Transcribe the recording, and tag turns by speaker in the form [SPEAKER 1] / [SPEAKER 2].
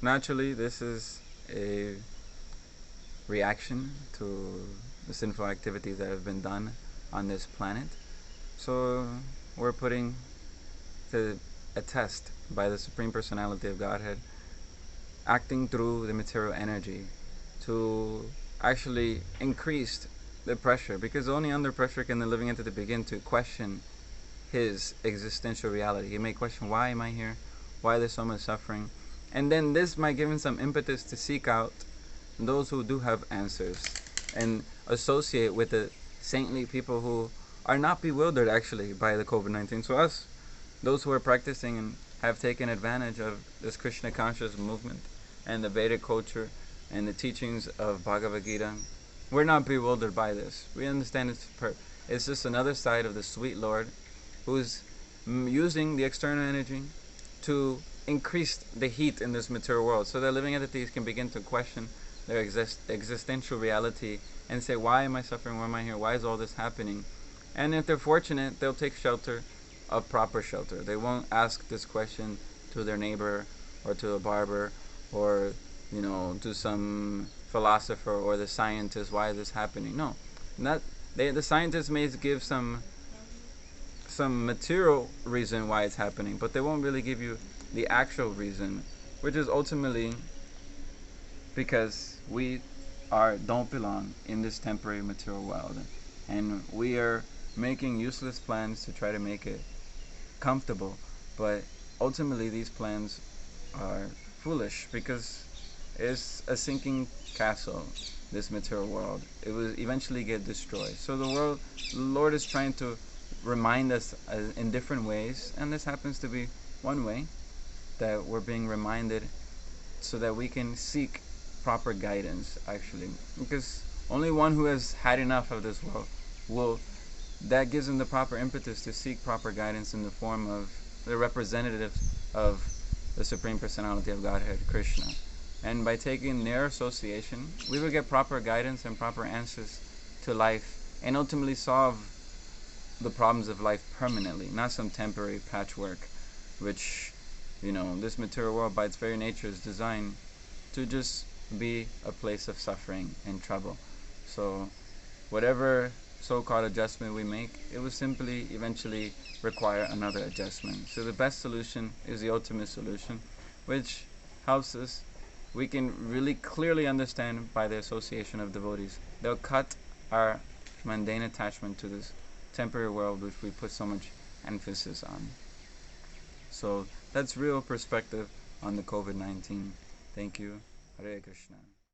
[SPEAKER 1] naturally this is a reaction to the sinful activities that have been done on this planet. So we're putting to a test by the Supreme Personality of Godhead, acting through the material energy to actually increase the pressure, because only under pressure can the living entity begin to question his existential reality. He may question, why am I here? Why there's so much suffering? And then this might give him some impetus to seek out those who do have answers and associate with the saintly people who are not bewildered actually by the COVID-19. So us, those who are practicing and have taken advantage of this Krishna conscious movement and the Vedic culture and the teachings of Bhagavad Gita, we're not bewildered by this. We understand it's just another side of the sweet Lord who's using the external energy to increase the heat in this material world, so that living entities can begin to question their existential reality and say, why am I suffering? Why am I here? Why is all this happening? And if they're fortunate, they'll take shelter of proper shelter. They won't ask this question to their neighbor or to a barber or, to some philosopher or the scientist, why is this happening? No. The scientists may give some material reason why it's happening, but they won't really give you the actual reason, which is ultimately because we don't belong in this temporary material world, and we are making useless plans to try to make it comfortable. But ultimately these plans are foolish, because it's a sinking castle, this material world. It will eventually get destroyed. So the Lord is trying to remind us in different ways, and this happens to be one way that we're being reminded, so that we can seek proper guidance actually, because only one who has had enough of this world that gives him the proper impetus to seek proper guidance in the form of the representatives of the Supreme Personality of Godhead, Krishna. And by taking their association, we will get proper guidance and proper answers to life, and ultimately solve the problems of life permanently, not some temporary patchwork, which, this material world by its very nature is designed to just be a place of suffering and trouble. So whatever so-called adjustment we make, it will simply eventually require another adjustment. So the best solution is the ultimate solution, which helps us. We can really clearly understand by the association of devotees. They'll cut our mundane attachment to this temporary world which we put so much emphasis on. So that's real perspective on the COVID-19. Thank you. Hare Krishna.